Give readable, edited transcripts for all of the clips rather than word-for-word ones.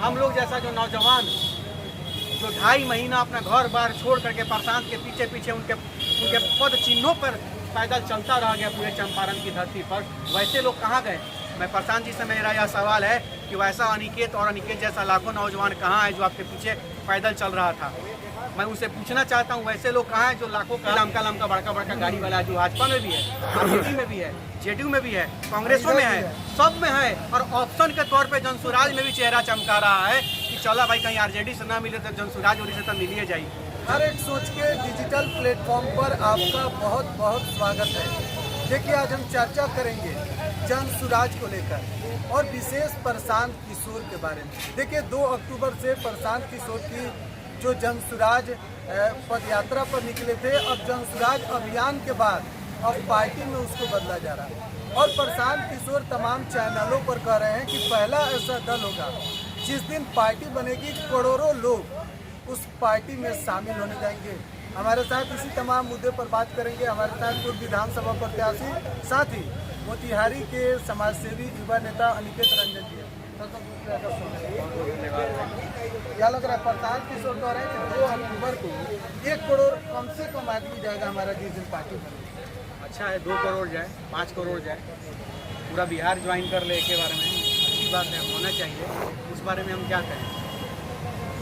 हम लोग जैसा जो नौजवान जो 2.5 महीना अपना घर बार छोड़ करके प्रशांत के पीछे पीछे उनके पद चिन्हों पर पैदल चलता रह गया पूरे चंपारण की धरती पर, वैसे लोग कहाँ गए? मैं प्रशांत जी से मेरा यह सवाल है कि वैसा अनिकेत और अनिकेत जैसा लाखों नौजवान कहाँ है जो आपके पीछे पैदल चल रहा था? मैं उनसे पूछना चाहता हूँ वैसे लोग कहाँ हैं जो लाखों का लमका बड़का बड़का गाड़ी वाला है, जो भाजपा में भी है, आरजेडी में भी है, जेडीयू में भी है, कांग्रेसों में है, सब में है, और ऑप्शन के तौर पे जनसुराज में भी चेहरा चमका रहा है कि चला भाई कहीं आरजेडी से ना मिले तो जनसुराज और से तो मिल ही जाए। हर एक सोच के डिजिटल प्लेटफॉर्म पर आपका बहुत बहुत स्वागत है। देखिए, आज हम चर्चा करेंगे जनसुराज को लेकर और विशेष प्रशांत किशोर के बारे में। देखिए, 2 अक्टूबर से प्रशांत किशोर की जो जनसुराज पदयात्रा पर निकले थे, अब जनसुराज अभियान के बाद अब पार्टी में उसको बदला जा रहा है और प्रशांत किशोर तमाम चैनलों पर कह रहे हैं कि पहला ऐसा दल होगा जिस दिन पार्टी बनेगी, करोड़ों लोग उस पार्टी में शामिल होने जाएंगे। हमारे साथ इसी तमाम मुद्दे पर बात करेंगे हमारे साथ पूर्व विधानसभा प्रत्याशी, साथ ही मोतिहारी के समाजसेवी युवा नेता अनिकेत रंजन जी। क्या लग रहा है? प्रशांत किशोर कह रहे हैं कि 2 अक्टूबर को 1 करोड़ कम से कम आदमी जाएगा हमारा जिस दिन पार्टी बनेगी। अच्छा है, 2 करोड़ जाए, 5 करोड़ जाए, पूरा बिहार ज्वाइन कर ले के बारे में अच्छी बात है, होना चाहिए, उस बारे में हम क्या करें।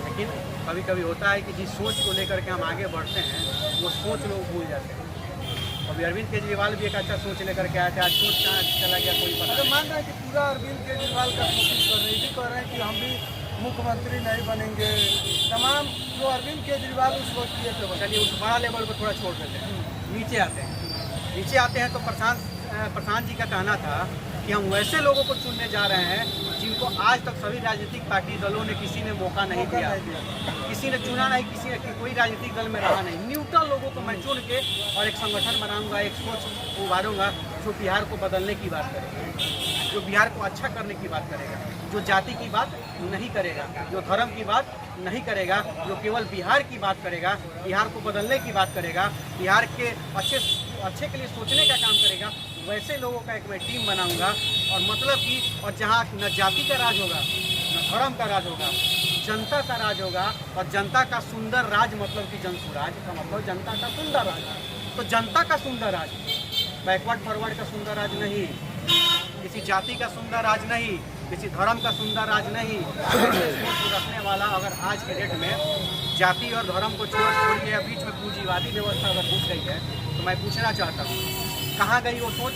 लेकिन कभी कभी होता है कि जिस सोच को लेकर के हम आगे बढ़ते हैं वो सोच लोग भूल जाते हैं। अभी अरविंद केजरीवाल भी एक अच्छा सोच लेकर के आए थे, आज सोच कहाँ चला गया कोई पता नहीं। मान रहे हैं कि पूरा अरविंद केजरीवाल का कोशिश कर रहे हैं, भी कह रहे हैं कि हम भी मुख्यमंत्री नहीं बनेंगे। तमाम जो अरविंद केजरीवाल उस वक्त किए थे, चलिए उस बड़ा लेवल को थोड़ा छोड़ देते हैं, नीचे आते हैं तो प्रशांत जी का कहना था कि हम वैसे लोगों को चुनने जा रहे हैं जिनको आज तक सभी राजनीतिक पार्टी दलों ने किसी ने मौका नहीं दिया, किसी ने चुना नहीं, कोई राजनीतिक दल में रहा नहीं। न्यूट्रल लोगों को मैं चुन के और एक संगठन बनाऊंगा, एक सोच उभारूंगा जो बिहार को बदलने की बात करेगा, जो बिहार को अच्छा करने की बात करेगा, जो जाति की बात नहीं करेगा, जो धर्म की बात नहीं करेगा, जो केवल बिहार की बात करेगा, बिहार को बदलने की बात करेगा, बिहार के अच्छे के लिए सोचने का काम करेगा। वैसे लोगों का एक मैं टीम बनाऊंगा और मतलब कि और जहाँ न जाति का राज होगा, न धर्म का राज होगा, जनता का राज होगा। और जनता का सुंदर राज मतलब कि जनसुराज का मतलब जनता का सुंदर राज। तो जनता का सुंदर राज, बैकवर्ड फॉरवर्ड का सुंदर राज नहीं, किसी जाति का सुंदर राज नहीं, किसी धर्म का सुंदर राज नहीं। रखने वाला अगर आज के डेट में जाति और धर्म को छोड़िए बीच में पूंजीवादी व्यवस्था अगर घुस गई है तो मैं पूछना चाहता हूँ कहाँ गई वो सोच,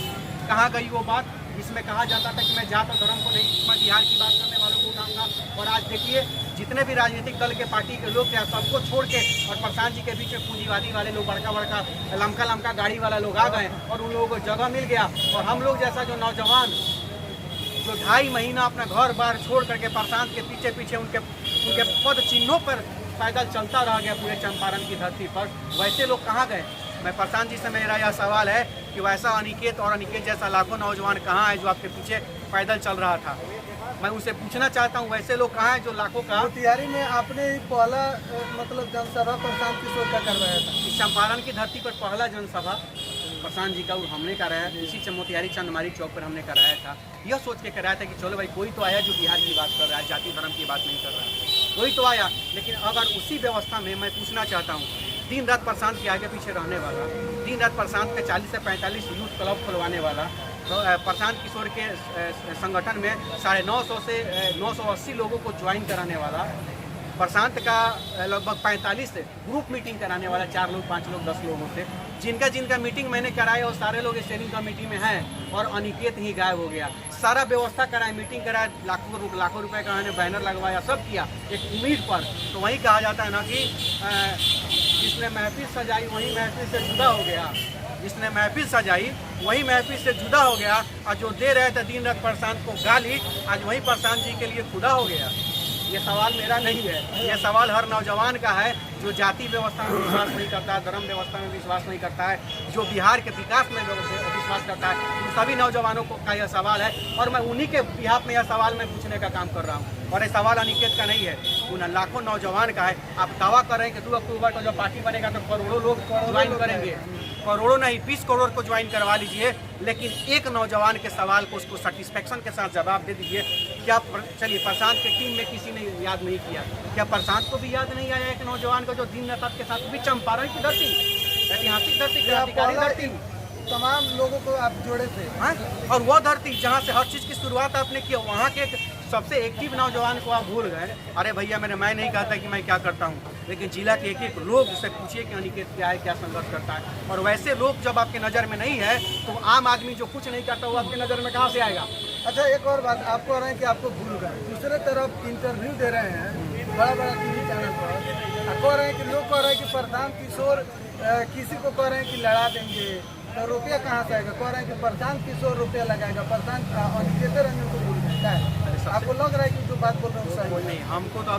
कहाँ गई वो बात जिसमें कहा जाता था कि मैं जात और धर्म को नहीं, मैं बिहार की बात करने वालों को उठाऊंगा। और आज देखिए जितने भी राजनीतिक दल के पार्टी के लोग थे सबको छोड़ के और प्रशांत जी के बीच में पूंजीवादी वाले लोग, बड़का लमका गाड़ी वाला लोग आ गए और उन लोगों को जगह मिल गया। और हम लोग जैसा जो नौजवान जो 2.5 महीना अपना घर बार छोड़ करके प्रशांत के पीछे पीछे उनके पद चिन्हों पर पैदल चलता रह गया पूरे चंपारण की धरती पर, वैसे लोग कहाँ गए? मैं प्रशांत जी से मेरा यह सवाल है कि वैसा अनिकेत और अनिकेत जैसा लाखों नौजवान कहाँ है जो आपके पीछे पैदल चल रहा था? मैं उनसे पूछना चाहता हूँ वैसे लोग कहाँ हैं जो लाखों का। मोतिहारी में आपने पहला मतलब जनसभा प्रशांत किशोर का करवाया था। इस चंपारण की धरती पर पहला जनसभा प्रशांत जी का हमने कराया, इसी मोतिहारी चंदमारी चौक पर हमने कराया था। यह सोच के कराया था कि चलो भाई कोई तो आया जो बिहार की बात कर रहा है, जाति धर्म की बात नहीं कर रहा है, कोई तो आया। लेकिन अगर उसी व्यवस्था में मैं पूछना चाहता हूँ दिन रात प्रशांत के आगे पीछे रहने वाला, दिन रात प्रशांत के 40 से 45 यूथ क्लब खुलवाने वाला, तो प्रशांत किशोर के संगठन में 950 से 980 लोगों को ज्वाइन कराने वाला, प्रशांत का लगभग 45 ग्रुप मीटिंग कराने वाला, 4 लोग 5 लोग 10 लोगों से, जिनका मीटिंग मैंने कराया और सारे लोग स्टेरिंग कमेटी में हैं और अनिकेत ही गायब हो गया। सारा व्यवस्था कराया, मीटिंग कराया, लाखों रुपए का मैंने बैनर लगवाया, सब किया एक उम्मीद पर। तो वही कहा जाता है ना कि जिसने महफिल सजाई वही महफिल से जुदा हो गया, जिसने महफिल सजाई वही महफिल से जुदा हो गया। और जो दे रहे थे दिन रात प्रशांत को गाली, आज वही प्रशांत जी के लिए खुदा हो गया। ये सवाल मेरा नहीं है, ये सवाल हर नौजवान का है जो जाति व्यवस्था में विश्वास नहीं करता है, धर्म व्यवस्था में विश्वास नहीं करता है, जो बिहार के विकास में विश्वास करता है, उन सभी नौजवानों का यह सवाल है। और मैं उन्हीं के बिहाफ में यह सवाल मैं पूछने का काम कर रहा हूँ। और ये सवाल अनिकेत का नहीं है, उन लाखों नौजवान का है। आप दावा कर रहे हैं कि 2 अक्टूबर को जब पार्टी बनेगा तो करोड़ों लोग ज्वाइन करेंगे, करोड़ों नहीं 20 करोड़ को ज्वाइन करवा लीजिए, लेकिन एक नौजवान के सवाल को उसको सेटिस्फेक्शन के साथ जवाब दे दीजिए। क्या चलिए प्रशांत के टीम में किसी ने याद नहीं किया, क्या प्रशांत को भी याद नहीं आया एक नौजवान को जो दिन रात के साथ भी चंपारण की धरती, ऐतिहासिक धरती, क्रांतिकारी धरती, तमाम लोगों को आप जोड़े थे। हाँ, और वो धरती जहाँ से हर चीज़ की शुरुआत आपने की, वहाँ के सबसे एक्टिव नौजवान को आप भूल गए। अरे भैया मैं नहीं कहता कि मैं क्या करता हूँ, लेकिन जिला के एक एक लोग से पूछिए कि अनिकेत क्या है, क्या संघर्ष करता है। और वैसे लोग जब आपके नज़र में नहीं है तो आम आदमी जो कुछ नहीं करता वो आपके नज़र में कहाँ से आएगा। अच्छा, एक और बात, आप कह रहे हैं कि आपको भूल गए, दूसरे तरफ इंटरव्यू दे रहे हैं बड़ा बड़ा टीवी चैनल पर, कह रहे हैं कि लोग कह रहे हैं कि प्रशांत किशोर किसी को कह रहे हैं कि लड़ा देंगे, तो रुपया कहाँ से आएगा। कह रहे हैं कि प्रशांत किशोर रुपया लगाएगा, प्रशांत अनिकेत रंजन को भूल गए। क्या है आपको लग रहा है कि जो बात बोल रहे हैं सही नहीं? हमको तो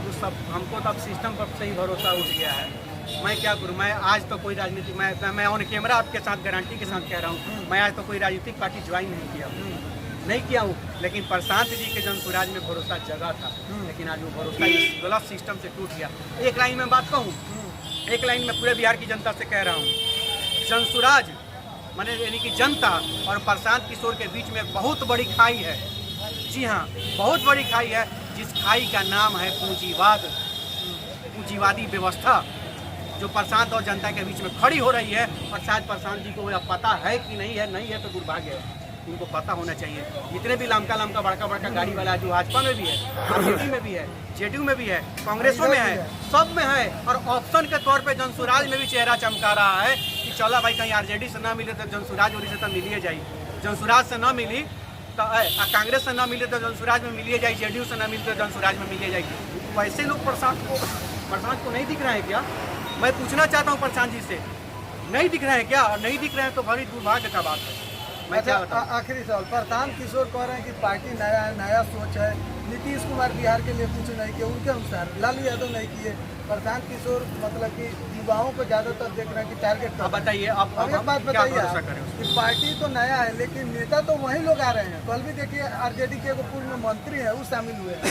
अब सिस्टम पर से ही भरोसा उठ गया है। मैं क्या करूँ, मैं आज तो कोई राजनीतिक, मैं ऑन कैमरा आपके साथ गारंटी के साथ कह रहा हूँ, मैं आज तो कोई राजनीतिक पार्टी ज्वाइन नहीं किया हूँ। लेकिन प्रशांत जी के जनसुराज में भरोसा जगा था, लेकिन आज वो भरोसा इस गलत सिस्टम से टूट गया। एक लाइन में बात कहूँ, एक लाइन में पूरे बिहार की जनता से कह रहा हूँ, जनसुराज माने यानी कि जनता और प्रशांत किशोर के बीच में एक बहुत बड़ी खाई है। जी हाँ, बहुत बड़ी खाई है, जिस खाई का नाम है पूंजीवाद, पूंजीवादी व्यवस्था, जो प्रशांत और जनता के बीच में खड़ी हो रही है। और शायद प्रशांत जी को यह पता है कि नहीं है तो दुर्भाग्य है, उनको पता होना चाहिए। जितने भी लमका बड़का गाड़ी वाला जो भाजपा में भी है, आरजेडी में भी है, जेडीयू में भी है, कांग्रेसों में है, सब में है। और ऑप्शन के तौर पे जनसुराज में भी चेहरा चमका रहा है कि चला भाई कहीं आरजेडी से ना मिले तो जनसुराज और से तो मिलिए जाए, जनसुराज से ना मिली तो कांग्रेस से ना मिले तो जनसुराज में मिलिए जाए, जेडीयू से ना मिले तो जनसुराज में मिलिए जाएगी। वैसे लोग प्रशांत को नहीं दिख रहे हैं क्या? मैं पूछना चाहता हूँ प्रशांत जी से, नहीं दिख रहे हैं क्या? और नहीं दिख रहे हैं तो बड़ी दुर्भाग्य का बात है। मैं क्या बताऊं? आखिरी सवाल, प्रशांत किशोर कह रहे हैं कि पार्टी नया है, नया सोच है, नीतीश कुमार बिहार के लिए कुछ नहीं किया उनके अनुसार, लालू यादव नहीं किए, प्रशांत किशोर मतलब कि युवाओं को ज्यादातर देख रहे हैं कि टारगेट। अब बताइए, अब एक बात बताइए कि पार्टी तो नया है लेकिन नेता तो वही लोग आ रहे हैं। कल भी देखिए आरजेडी के एक पूर्व मंत्री है वो शामिल हुए हैं।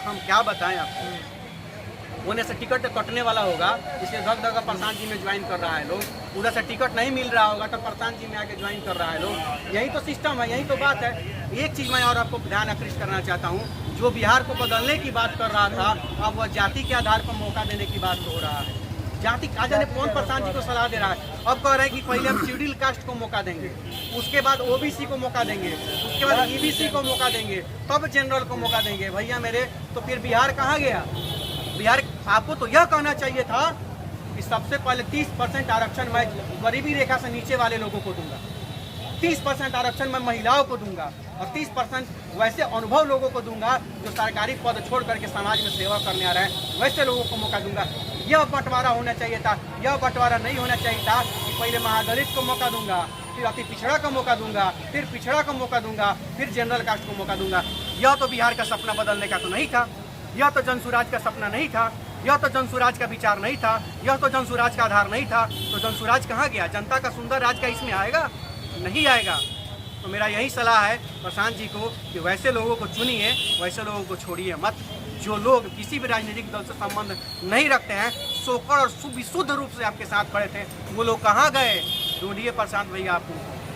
हम क्या बताएं आपको, होने से टिकट कटने वाला होगा, इसलिए धग प्रशांत जी में ज्वाइन कर रहा है लोग, उधर से टिकट नहीं मिल रहा होगा तो प्रशांत जी में आके ज्वाइन कर रहा है लोग। यही तो सिस्टम है, यही तो बात है। एक चीज़ मैं और आपको ध्यान आकृष्ट करना चाहता हूँ, जो बिहार को बदलने की बात कर रहा था, अब वह जाति के आधार पर मौका देने की बात हो रहा है। जाति का जाने कौन प्रशांत जी को सलाह दे रहा है। अब कह रहे हैं कि पहले हम शेड्यूल कास्ट को मौका देंगे, उसके बाद ओबीसी को मौका देंगे, उसके बाद ईबीसी को मौका देंगे, तब जनरल को मौका देंगे। भैया मेरे, तो फिर बिहार कहाँ गया? बिहार आपको तो यह कहना चाहिए था कि सबसे पहले 30% आरक्षण मैं गरीबी रेखा से नीचे वाले लोगों को दूंगा, 30% आरक्षण मैं महिलाओं को दूंगा, और 30% वैसे अनुभव लोगों को दूंगा जो सरकारी पद छोड़ करके समाज में सेवा करने आ रहे हैं, वैसे लोगों को मौका दूंगा। यह बंटवारा होना चाहिए था। यह बंटवारा नहीं होना चाहिए था कि पहले महादलित को मौका दूंगा, फिर अति पिछड़ा को मौका दूंगा, फिर पिछड़ा को मौका दूंगा, फिर जनरल कास्ट को मौका दूंगा। यह तो बिहार का सपना बदलने का तो नहीं था, यह तो जनसुराज का सपना नहीं था, यह तो जनसुराज का विचार नहीं था, यह तो जनसुराज का आधार नहीं था। तो जनसुराज कहाँ गया? जनता का सुंदर राज का इसमें आएगा? नहीं आएगा। तो मेरा यही सलाह है प्रशांत जी को कि वैसे लोगों को चुनिए, वैसे लोगों को छोड़िए मत। जो लोग किसी भी राजनीतिक दल से संबंध नहीं रखते हैं, सोकर और विशुद्ध रूप से आपके साथ खड़े थे, वो लोग कहाँ गए? ढूंढिए प्रशांत भैया आपको,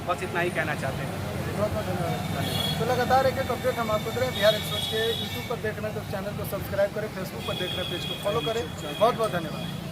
बस इतना ही कहना चाहते हैं। बहुत बहुत धन्यवाद। तो लगातार एक अपडेट हम आपको दे रहे हैं। बिहार एक्सप्रेस के यूट्यूब पर देख रहे हैं तो चैनल को सब्सक्राइब करें, फेसबुक पर देख रहे हैं पेज को फॉलो करें। बहुत बहुत धन्यवाद।